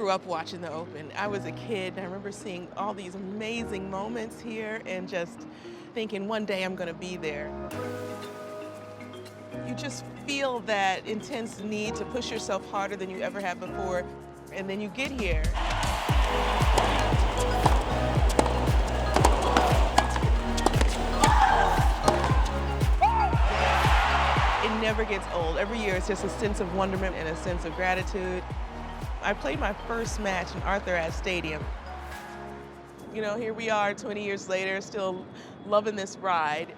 grew up watching the Open. I was a kid, and I remember seeing all these amazing moments here and just thinking one day I'm gonna be there. You just feel that intense need to push yourself harder than you ever have before, and then you get here. It never gets old. Every year it's just a sense of wonderment and a sense of gratitude. I played my first match in Arthur Ashe Stadium. You know, here we are 20 years later, still loving this ride. It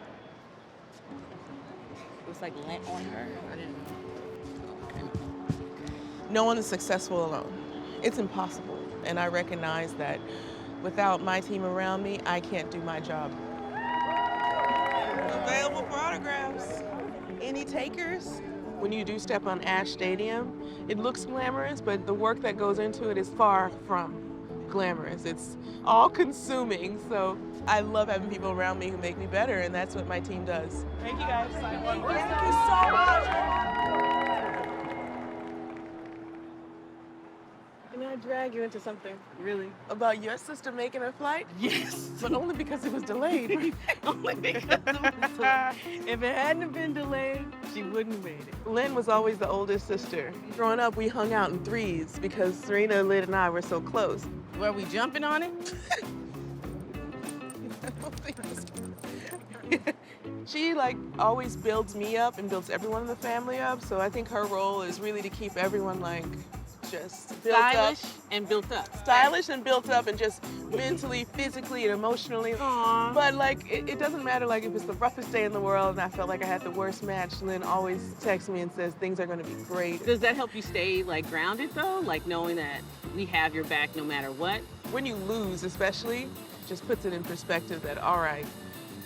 was like lent on her? I didn't know. No one is successful alone. It's impossible. And I recognize that without my team around me, I can't do my job. Available for autographs. Any takers? When you do step on Ashe Stadium, it looks glamorous, but the work that goes into it is far from glamorous. It's all-consuming, so I love having people around me who make me better, and that's what my team does. Thank you, guys. Thank you so much. Can I drag you into something? Really? About your sister making her flight? Yes. But only because it was delayed. Only because it was delayed. If it hadn't been delayed, she wouldn't have made it. Lynn was always the oldest sister. Growing up, we hung out in threes because Serena, Lynn, and I were so close. Were we jumping on it? She always builds me up and builds everyone in the family up. So I think her role is really to keep everyone just built Stylish up. and built up. Stylish and built up and just mentally, physically, and emotionally. Aww. But it doesn't matter if it's the roughest day in the world and I felt like I had the worst match. Lynn always texts me and says things are gonna be great. Does that help you stay grounded though? Knowing that we have your back no matter what? When you lose especially, just puts it in perspective that all right,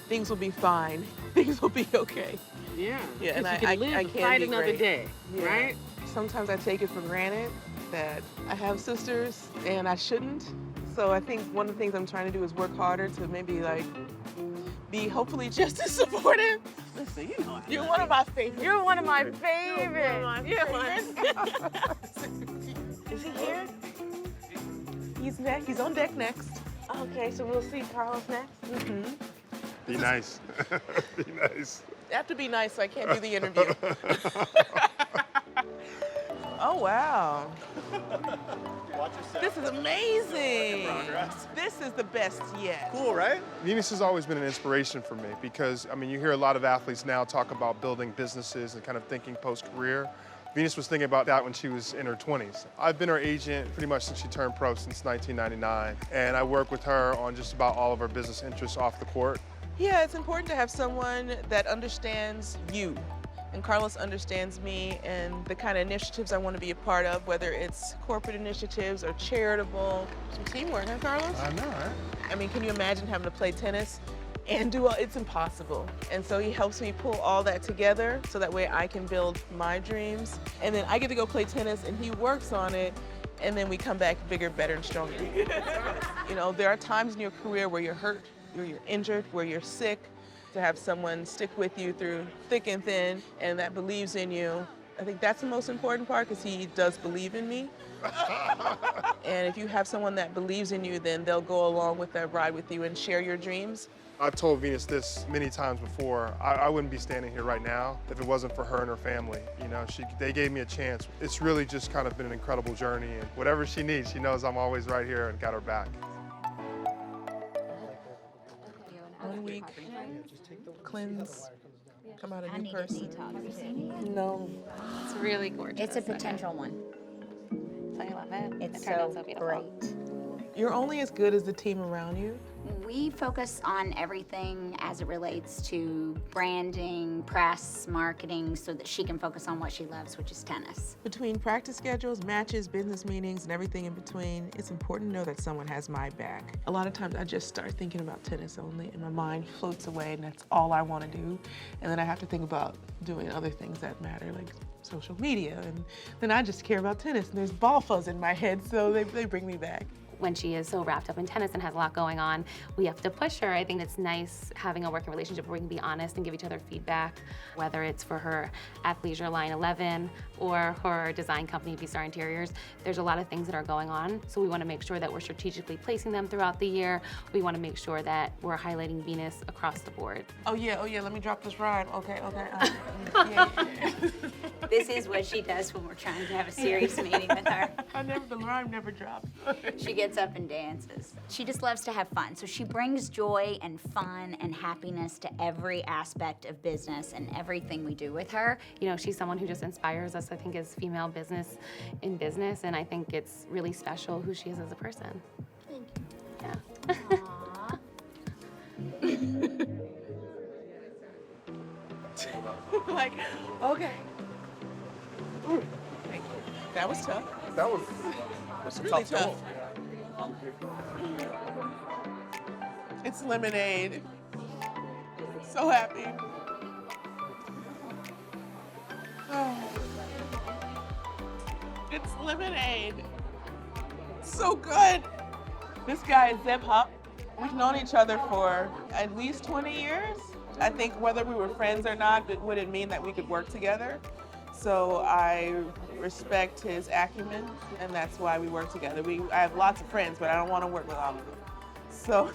things will be fine. Things will be okay. Yeah. Yeah, and you can live I to can fight be another great. day, Yeah. right? Sometimes I take it for granted that I have sisters and I shouldn't. So I think one of the things I'm trying to do is work harder to maybe be hopefully just as supportive. Listen, You're one of my favorites. You're one of my favorites. Is he here? He's next. He's on deck next. Okay, so we'll see Carlos next. Mm-hmm. Be nice. Be nice. I have to be nice, so I can't do the interview. Oh, wow. Watch yourself. This is amazing. This is the best yet. Cool, right? Venus has always been an inspiration for me because, you hear a lot of athletes now talk about building businesses and kind of thinking post-career. Venus was thinking about that when she was in her 20s. I've been her agent pretty much since she turned pro, since 1999, and I work with her on just about all of her business interests off the court. Yeah, it's important to have someone that understands you. And Carlos understands me and the kind of initiatives I want to be a part of, whether it's corporate initiatives or charitable. Some teamwork, huh, Carlos? I know, right? Can you imagine having to play tennis and do all, it's impossible. And so he helps me pull all that together so that way I can build my dreams. And then I get to go play tennis and he works on it, and then we come back bigger, better, and stronger. There are times in your career where you're hurt, where you're injured, where you're sick. To have someone stick with you through thick and thin and that believes in you. I think that's the most important part because he does believe in me. And if you have someone that believes in you, then they'll go along with that ride with you and share your dreams. I've told Venus this many times before. I wouldn't be standing here right now if it wasn't for her and her family. They gave me a chance. It's really just kind of been an incredible journey, and whatever she needs, she knows I'm always right here and got her back. 1 week, cleanse, come out a new person. No. It's really gorgeous. It's a potential one. So I love it. It's It turned out so so beautiful. great. You're only as good as the team around you. We focus on everything as it relates to branding, press, marketing, so that she can focus on what she loves, which is tennis. Between practice schedules, matches, business meetings, and everything in between, it's important to know that someone has my back. A lot of times I just start thinking about tennis only and my mind floats away and that's all I want to do. And then I have to think about doing other things that matter, like social media. And then I just care about tennis and there's ball fuzz in my head, so they bring me back. when she is so wrapped up in tennis and has a lot going on, we have to push her. I think it's nice having a working relationship where we can be honest and give each other feedback, whether it's for her athleisure line 11 or her design company, V-Star Interiors. There's a lot of things that are going on, so we want to make sure that we're strategically placing them throughout the year. We want to make sure that we're highlighting Venus across the board. Oh yeah, let me drop this rhyme. Okay. Yeah. This is what she does when we're trying to have a serious meeting with her. The rhyme never drops. She gets up and dances. She just loves to have fun. So she brings joy and fun and happiness to every aspect of business and everything we do with her. You know, she's someone who just inspires us, I think, as female business in business, and I think it's really special who she is as a person. Thank you. Yeah. Like, okay. Thank you. That was tough. That was Really tough. tough. It's lemonade. So happy. Oh. It's lemonade. So good. This guy is Zeb Hupp. We've known each other for at least 20 years. I think whether we were friends or not, it wouldn't mean that we could work together. So I respect his acumen, and that's why we work together. I have lots of friends, but I don't want to work with all of them. So,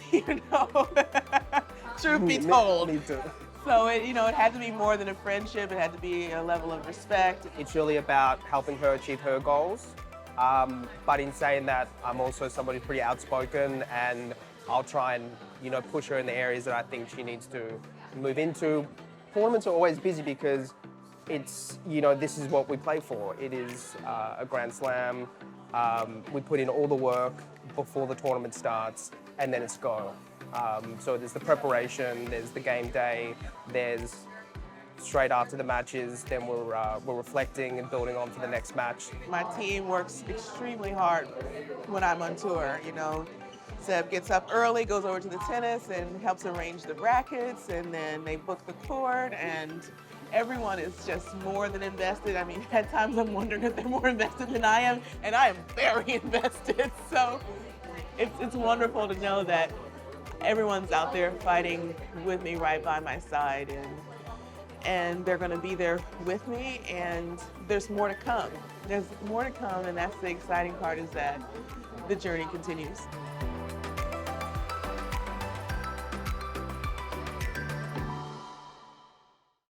truth be told. Me too. So it had to be more than a friendship. It had to be a level of respect. It's really about helping her achieve her goals. But in saying that, I'm also somebody pretty outspoken, and I'll try and push her in the areas that I think she needs to move into. Tournaments are always busy because it's this is what we play for. It is a Grand Slam. We put in all the work before the tournament starts, and then it's go. So there's the preparation, there's the game day, there's straight after the matches, then we're reflecting and building on for the next match. My team works extremely hard when I'm on tour. Seb gets up early, goes over to the tennis and helps arrange the rackets, and then they book the court, and everyone is just more than invested. I mean, at times I'm wondering if they're more invested than I am, and I am very invested. So it's wonderful to know that everyone's out there fighting with me right by my side, and they're gonna be there with me, and there's more to come. There's more to come, and that's the exciting part, is that the journey continues.